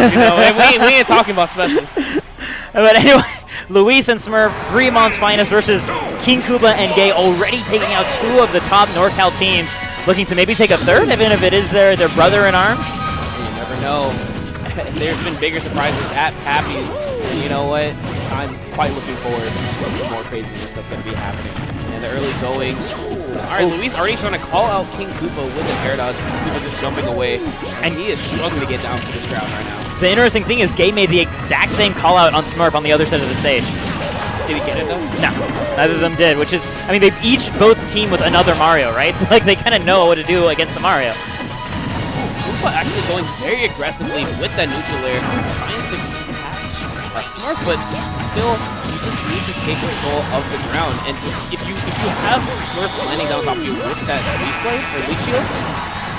specials, you know. we ain't talking about specials. But anyway, Luis and Smurf, 3 months finest versus King Koopa and Gay, already taking out 2 of the top NorCal teams, looking to maybe take a third, even if it is their brother in arms. You never know. There's been bigger surprises at Pappy's, and you know what? I'm quite looking forward to some more craziness that's going to be happening. And the early goings. All right, Luis already trying to call out King Koopa with an air dodge. Koopa just jumping away, and he is struggling to get down to this ground right now. The interesting thing is Gay made the exact same call out on Smurf on the other side of the stage. Did he get it though? No, neither of them did, which is, I mean, they each both team with another Mario, right? So like they kind of know what to do against the Mario. Koopa actually going very aggressively with that neutral air, trying to catch Smurf, but I feel you just need to take control of the ground, and just if you have Smurf landing down top of you with that leaf blade or leaf shield,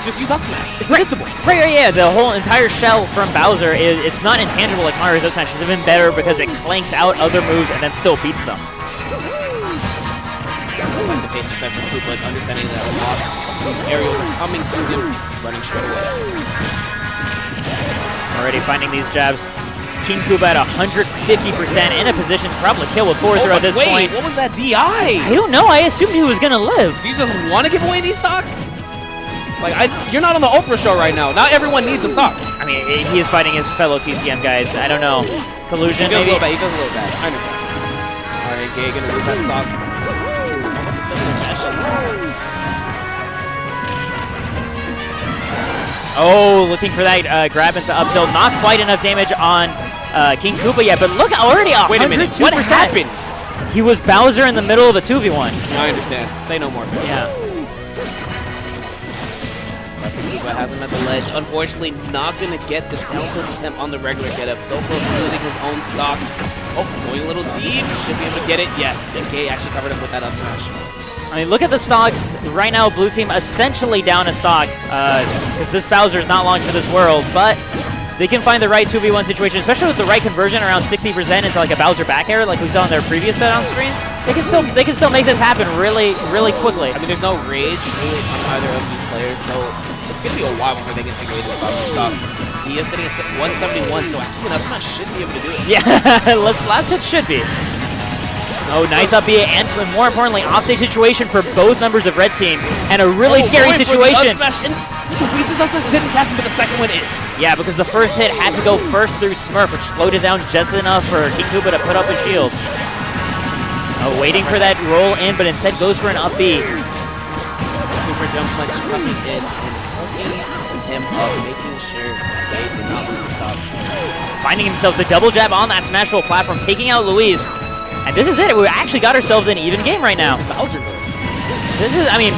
just use up smash. It's invincible. Right, yeah. The whole entire shell from Bowser it's not intangible like Mario's up smash. It's even better because it clanks out other moves and then still beats them. I like the pace step from Koopa, understanding that a lot of these aerials are coming to him, running straight away. Already finding these jabs. King Koopa at 150% in a position to probably kill with forward throw at this point. What was that DI? I don't know. I assumed he was going to live. Do you just want to give away these stocks? Like, you're not on the Oprah show right now. Not everyone needs a stock. I mean, he is fighting his fellow TCM guys. I don't know. Collusion, he feels maybe? He feels a little bad. I understand. All right, Gay going to lose that stock. Almost a similar fashion. Oh, looking for that grab into up tilt. Not quite enough damage on King Koopa yet, but look, already 102%. Wait a minute. What happened? He was Bowser in the middle of the 2v1. No, I understand. Say no more. Yeah. Koopa has him at the ledge. Unfortunately, not going to get the down tilt attempt on the regular get-up. So close to losing his own stock. Oh, going a little deep. Should be able to get it. Yes, and Gay actually covered him with that up smash. I mean, look at the stocks. Right now, Blue Team essentially down a stock because this Bowser is not long for this world, but they can find the right 2v1 situation, especially with the right conversion around 60% into like a Bowser back air like we saw in their previous set on stream. They can still make this happen really, really quickly. I mean, there's no rage really on either of these players, so it's going to be a while before they can take away this Bowser stock. He is sitting at 171, so actually that's not should be able to do it. Yeah, last hit should be. Oh, nice up B, and more importantly, offstage situation for both members of Red Team, and a really scary situation. Luis's up smash didn't catch him, but the second one is. Yeah, because the first hit had to go first through Smurf, which slowed it down just enough for King Koopa to put up his shield. Oh, waiting for that roll in, but instead goes for an up B. Super jump punch coming in and hooking him up, making sure they did not lose the stock. Finding himself the double jab on that smash roll platform, taking out Luis. And this is it. We actually got ourselves an even game right now. Bowser goes. This is, I mean,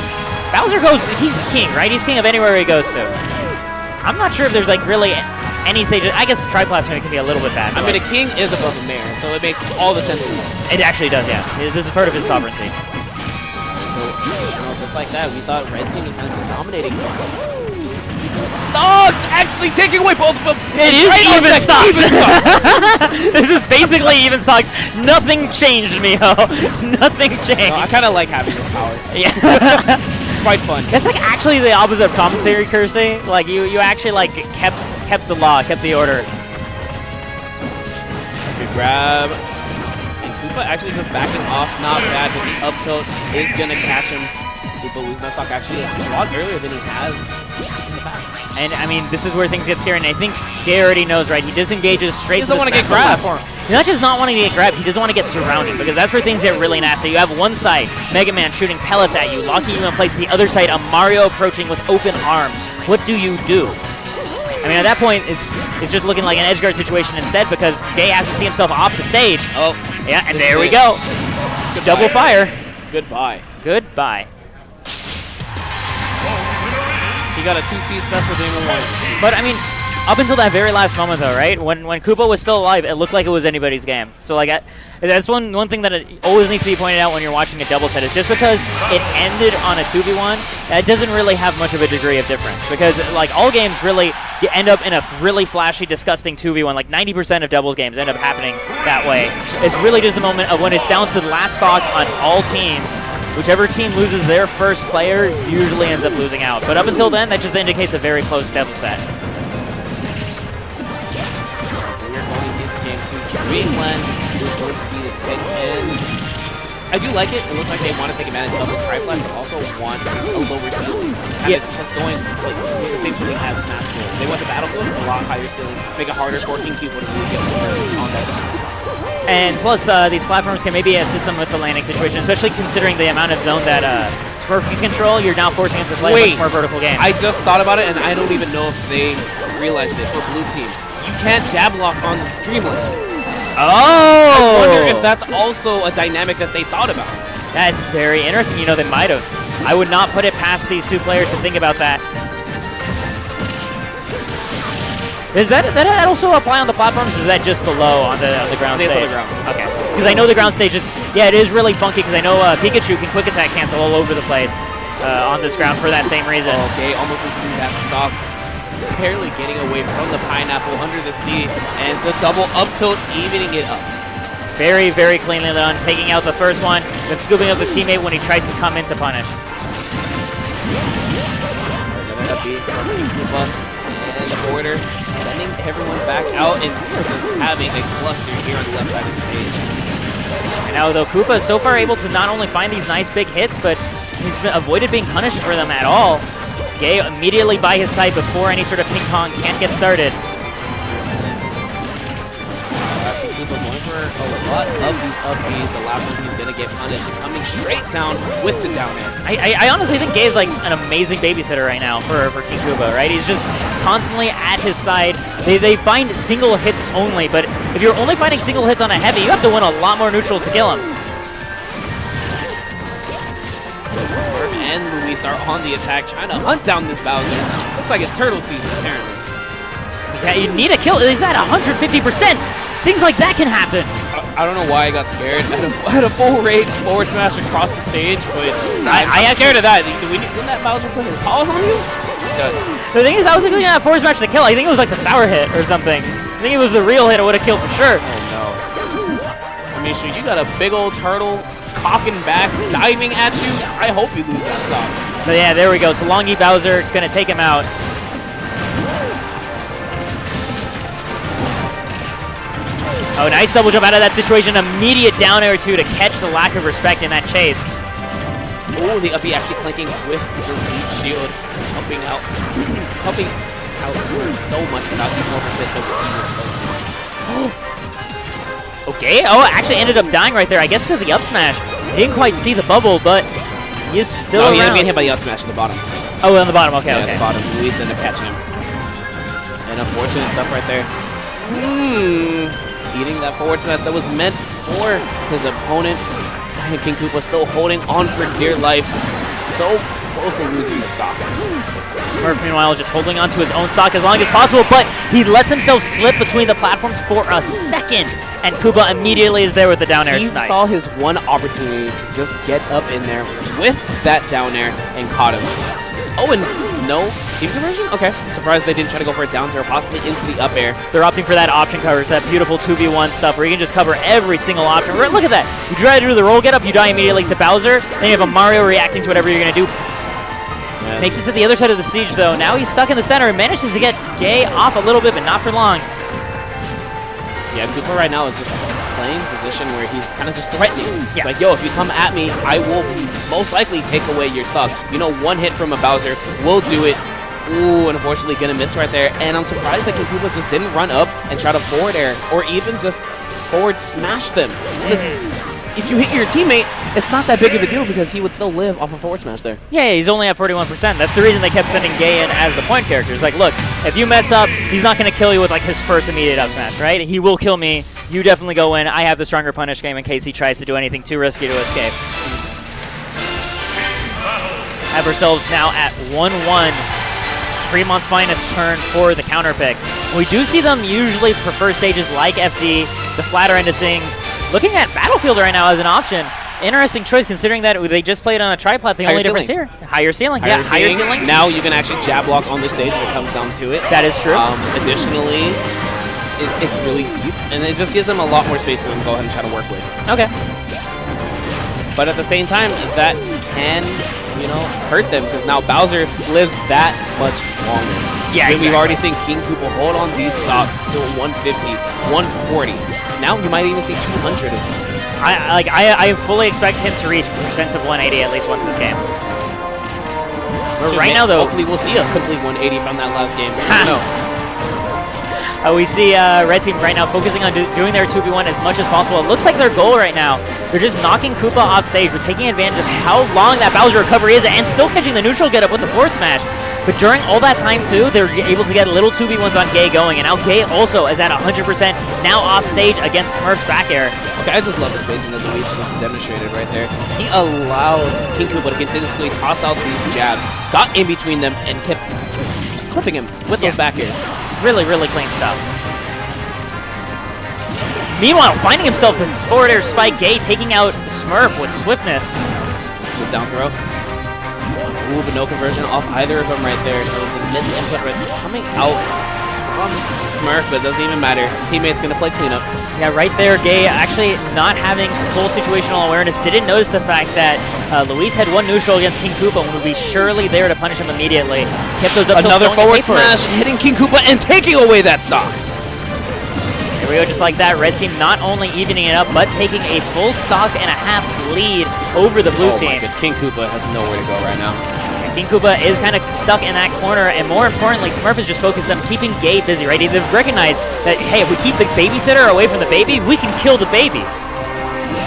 Bowser goes, he's king, right? He's king of anywhere he goes to. I'm not sure if there's like really any stages. I guess the Triplast maybe can be a little bit bad. I mean, a king is above a mayor, so it makes all the sense in the world. It actually does, yeah. This is part of his sovereignty. So, you know, just like that, we thought Red Team was kind of just dominating this. Stocks actually taking away both of them. It is even stocks. This is basically even stocks. Nothing changed, Miho. Nothing changed. No, I kind of like having this power. Yeah. It's quite fun. It's like actually the opposite of commentary cursing. Like you actually like kept the law, kept the order. Good grab. And Koopa actually just backing off. Not bad, but the up tilt is going to catch him. Koopa losing that stock actually a lot earlier than he has in the past. And I mean, this is where things get scary, and I think Gay already knows, right? He disengages straight to the want to get grabbed. platform. He's not just not wanting to get grabbed, he doesn't want to get surrounded, because that's where things get really nasty. You have one side, Mega Man shooting pellets at you, locking you in place. The other side, a Mario approaching with open arms. What do you do? I mean, at that point, it's just looking like an edge guard situation instead, because Gay has to see himself off the stage. Oh. Yeah, and there we go. Goodbye. Double fire. Goodbye. Goodbye. He got a 2-piece special game in one. But I mean, up until that very last moment, though, right? When Koopa was still alive, it looked like it was anybody's game. So like, that's one thing that always needs to be pointed out when you're watching a double set is just because it ended on a 2v1, that doesn't really have much of a degree of difference. Because like all games really end up in a really flashy, disgusting 2v1. Like 90% of doubles games end up happening that way. It's really just the moment of when it's down to the last stock on all teams. Whichever team loses their first player usually ends up losing out. But up until then, that just indicates a very close double set. Dreamland is going to be the pick, and I do like it. It looks like they want to take advantage of the Triplex, but also want a lower ceiling. It's just going like with the same ceiling as Smash Roll. They went to Battlefield, it's a lot higher ceiling, make it harder for King Koopa to really get the conversions on that. And plus, these platforms can maybe assist them with the landing situation, especially considering the amount of zone that Smurf can control. You're now forcing him to play a much more vertical game. I just thought about it, and I don't even know if they realized it for Blue Team. You can't jab lock on Dreamland. Oh! I wonder if that's also a dynamic that they thought about. That's very interesting. You know, they might have. I would not put it past these two players to think about that. Does that also apply on the platforms, or is that just below on the ground stage? On the ground. Okay. Because I know the ground stage, it is really funky, because I know Pikachu can quick attack cancel all over the place on this ground for that same reason. Okay, almost losing that stock. Barely getting away from the pineapple under the sea, and the double up tilt evening it up. Very, very cleanly done, taking out the first one, then scooping up the teammate when he tries to come in to punish. Another upbeat from King Koopa, and the forwarder sending everyone back out, and we're just having a cluster here on the left side of the stage. And now, though, Koopa is so far able to not only find these nice big hits, but he's avoided being punished for them at all. Gay immediately by his side before any sort of ping pong can get started. Koopa going for a lot of these up Bs. The last one he's going to get punished, and coming straight down with the down air. I honestly think Gay is like an amazing babysitter right now for King Koopa, right? He's just constantly at his side. They find single hits only, but if you're only finding single hits on a heavy, you have to win a lot more neutrals to kill him. Smurf and Luis are on the attack, trying to hunt down this Bowser. Looks like it's turtle season, apparently. Yeah, you need a kill. He's at 150%. Things like that can happen. I don't know why I got scared. I had a full rage forward smash across the stage, but I'm scared of that. Didn't that Bowser put his paws on you? The thing is, I was thinking that forward smash to kill. I think it was like the sour hit or something. I think it was the real hit. It would have killed for sure. Oh no. I mean, sure, you got a big old turtle cocking back, diving at you. I hope you lose that stock. But yeah, there we go. So Longy Bowser gonna take him out. Oh, nice double jump out of that situation. Immediate down air, too, to catch the lack of respect in that chase. Oh, the uppy actually clinking with the leaf shield, helping out Smurf so much that he overset the way he was supposed to. Okay, oh, actually ended up dying right there. I guess to the up smash. He didn't quite see the bubble, but he is still around. He ended up being hit by the up smash at the bottom. Oh, on the bottom, okay, yeah, okay. At the bottom, Luis ended up catching him. And unfortunate stuff right there. Eating that forward smash that was meant for his opponent. King Koopa still holding on for dear life. So close to losing the stock. Smurf, meanwhile, just holding on to his own stock as long as possible, but he lets himself slip between the platforms for a second, and Koopa immediately is there with the down air snipe. He saw his one opportunity to just get up in there with that down air and caught him. Oh, and no team conversion? Okay. Surprised they didn't try to go for a down throw, possibly into the up air. They're opting for that option coverage, that beautiful 2v1 stuff where you can just cover every single option. Look at that. You try to do the roll get up, you die immediately to Bowser, then you have a Mario reacting to whatever you're going to do. Yeah. Makes it to the other side of the stage, though. Now he's stuck in the center and manages to get Gay off a little bit, but not for long. Yeah, Koopa right now is just playing a position where he's kind of just threatening. It's like, yo, if you come at me, I will most likely take away your stock. You know, one hit from a Bowser will do it. Ooh, and unfortunately gonna miss right there. And I'm surprised that King Koopa just didn't run up and try to forward air or even just forward smash them. Since if you hit your teammate, it's not that big of a deal because he would still live off a forward smash there. Yeah, he's only at 41%. That's the reason they kept sending Gay in as the point character. It's like, look, if you mess up, he's not going to kill you with like his first immediate up smash, right? He will kill me. You definitely go in. I have the stronger punish game in case he tries to do anything too risky to escape. Have ourselves now at 1-1. Fremont's finest turn for the counter pick. We do see them usually prefer stages like FD, the flatter end of things. Looking at Battlefield right now as an option. Interesting choice considering that they just played on a triplat. The only difference here, higher ceiling. Yeah, higher ceiling. Now you can actually jab block on the stage if it comes down to it. That is true. Additionally, it's really deep, and it just gives them a lot more space for them to go ahead and try to work with. Okay. But at the same time, that can, you know, hurt them because now Bowser lives that much longer. Yeah, exactly. We've already seen King Koopa hold on these stocks to 150, 140. Now you might even see 200. I fully expect him to reach percents of 180 at least once this game. But right now, though, hopefully we'll see a complete 180 from that last game. No. We see Red Team right now focusing on doing their 2v1 as much as possible. It looks like their goal right now, they're just knocking Koopa off stage. We're taking advantage of how long that Bowser recovery is and still catching the neutral get up with the forward smash. But during all that time, too, they're able to get little 2v1s on Gay going. And now Gay also is at 100%, now off stage against Smurf's back air. Okay, I just love the spacing that Luis just demonstrated right there. He allowed King Koopa to continuously toss out these jabs, got in between them, and kept clipping him with those back airs. Really, really clean stuff. Meanwhile, finding himself with his forward air spike, Gay taking out Smurf with swiftness. Good down throw. Ooh, but no conversion off either of them right there. There was a misinput right coming out from Smurf, but it doesn't even matter. His teammate's going to play cleanup. Yeah, right there, Gay actually not having full situational awareness. Didn't notice the fact that Luis had one neutral against King Koopa and would be surely there to punish him immediately. Kept those up. Another forward smash, hitting King Koopa and taking away that stock. There we go, just like that. Red Team not only evening it up, but taking a full stock and a half lead over the blue team. King Koopa has nowhere to go right now. King Koopa is kind of stuck in that corner, and more importantly, Smurf is just focused on keeping Gay busy, right? They've recognized that, hey, if we keep the babysitter away from the baby, we can kill the baby.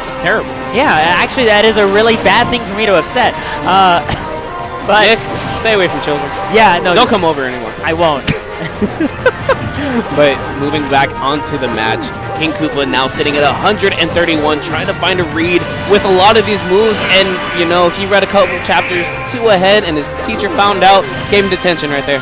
It's terrible. Yeah, actually, that is a really bad thing for me to have said. But Nick, stay away from children. Yeah, no. Don't come over anymore. I won't. But moving back onto the match, King Koopa now sitting at 131, trying to find a read with a lot of these moves, and, you know, he read a couple chapters too ahead, and his teacher found out, gave him detention right there.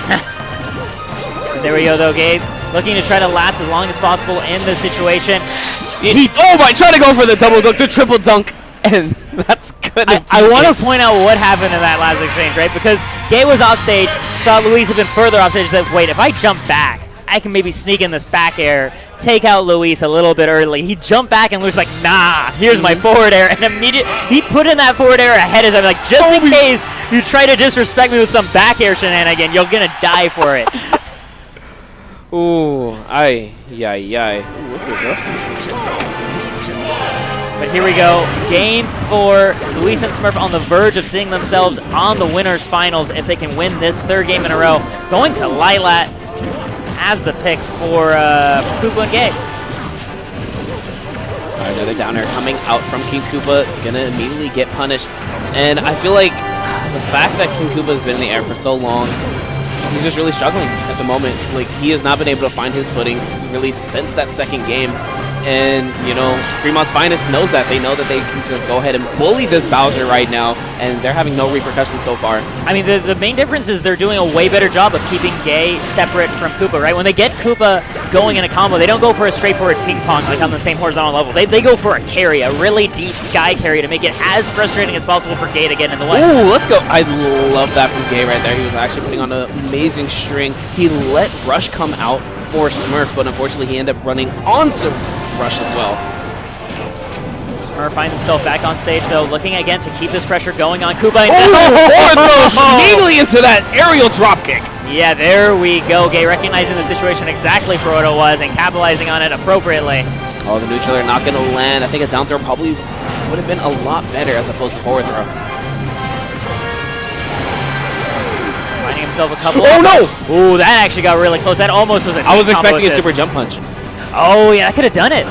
There we go, though, Gabe. Looking to try to last as long as possible in this situation. Oh my, trying to go for the double dunk, the triple dunk, and that's good. I want to point out what happened in that last exchange, right? Because Gay was off stage, saw Luis even further off stage, said, wait, if I jump back, I can maybe sneak in this back air, take out Luis a little bit early. He jumped back and Luis like, nah, here's my forward air. And immediately, he put in that forward air ahead of him, like, just in case you try to disrespect me with some back air shenanigan, you're going to die for it. Ooh, Ooh, what's good, bro? But here we go. Game 4. Luis and Smurf on the verge of seeing themselves on the winners finals if they can win this third game in a row. Going to Lilat as the pick for Koopa and Gay. Another downer coming out from King Koopa, gonna immediately get punished. And I feel like the fact that King Koopa has been in the air for so long, he's just really struggling at the moment. Like, he has not been able to find his footing really since that second game. And, you know, Fremont's Finest knows that. They know that they can just go ahead and bully this Bowser right now, and they're having no repercussions so far. I mean, the main difference is they're doing a way better job of keeping Gay separate from Koopa, right? When they get Koopa going in a combo, they don't go for a straightforward ping pong, like on the same horizontal level. They go for a carry, a really deep sky carry to make it as frustrating as possible for Gay to get in the way. Ooh, let's go. I love that from Gay right there. He was actually putting on an amazing string. He let Rush come out for Smurf, but unfortunately he ended up running onto Rush as well. Smurf finds himself back on stage, though, looking again to keep this pressure going on Koopa. Forward throw neatly into that aerial dropkick. Yeah, there we go. Gay recognizing the situation exactly for what it was and capitalizing on it appropriately. Oh, the neutral are not going to land. I think a down throw probably would have been a lot better as opposed to forward throw. Finding himself a couple. Oh, no! Ooh, that actually got really close. That almost was a I was expecting assist. a super jump punch. Oh, yeah, that could have done it.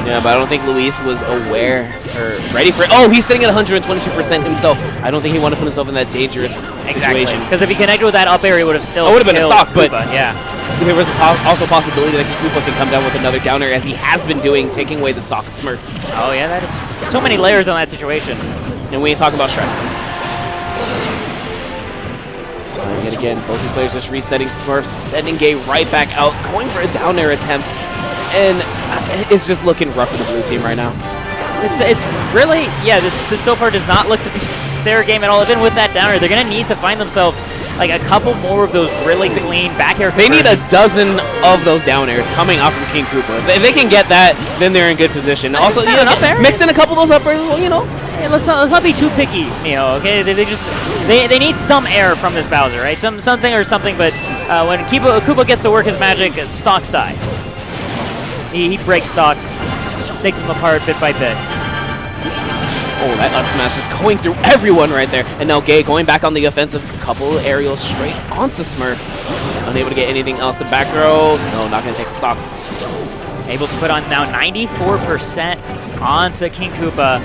Yeah, but I don't think Luis was aware or ready for it. Oh, he's sitting at 122% himself. I don't think he wanted to put himself in that dangerous situation. Because if he connected with that up air, he would have still would have been a stock, Koopa, but yeah. There was also a possibility that Koopa can come down with another downer, as he has been doing, taking away the stock Smurf. Oh, yeah, that is so many layers on that situation. And we ain't talking about Shrek. Yet again, both these players just resetting Smurf, sending Gay right back out, going for a down air attempt, and it's just looking rough for the blue team right now. It's really, yeah, this so far does not look to be their game at all. Even with that downer, they're going to need to find themselves like a couple more of those really clean back air conversions. They need a dozen of those down airs coming out from King Koopa. If they can get that, then they're in good position. Also, up air. Mix in a couple of those up airs as well, you know. let's not be too picky, Neo. Okay, they need some air from this Bowser, right? Something, but when Koopa gets to work his magic, stock side. He breaks stocks, takes them apart bit by bit. Oh, that up smash is going through everyone right there. And now Gay going back on the offensive. A couple of aerials straight onto Smurf. Unable to get anything else. The back throw. No, not going to take the stock. Able to put on now 94% onto King Koopa.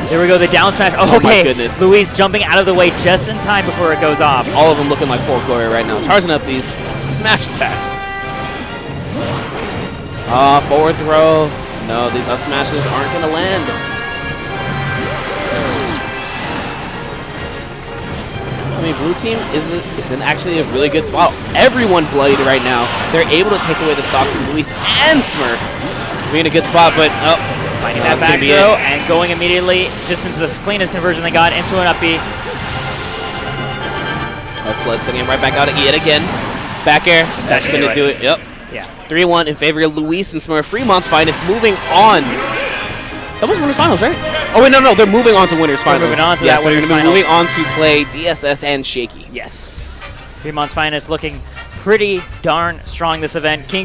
There we go, the down smash. Oh, okay. My goodness. Luis jumping out of the way just in time before it goes off. All of them looking like Folklore right now. Charging up these smash attacks. Forward throw. No, these up smashes aren't going to land. I mean, blue team is in actually a really good spot. Everyone bloodied right now. They're able to take away the stock from Luis and Smurf. We're in a good spot, but finding that back throw and going immediately just into the cleanest conversion they got into an up B. Flood sending him right back out yet again. Back air. That's going to do it. Yep. Yeah. 3-1 in favor of Luis and Smurf. Fremont's finest moving on. That was winners finals, right? Oh wait, no, they're moving on to winners finals. They're moving on to that winners finals. Moving on to play DSS and Shaky. Yes. Fremont's finest looking pretty darn strong this event. King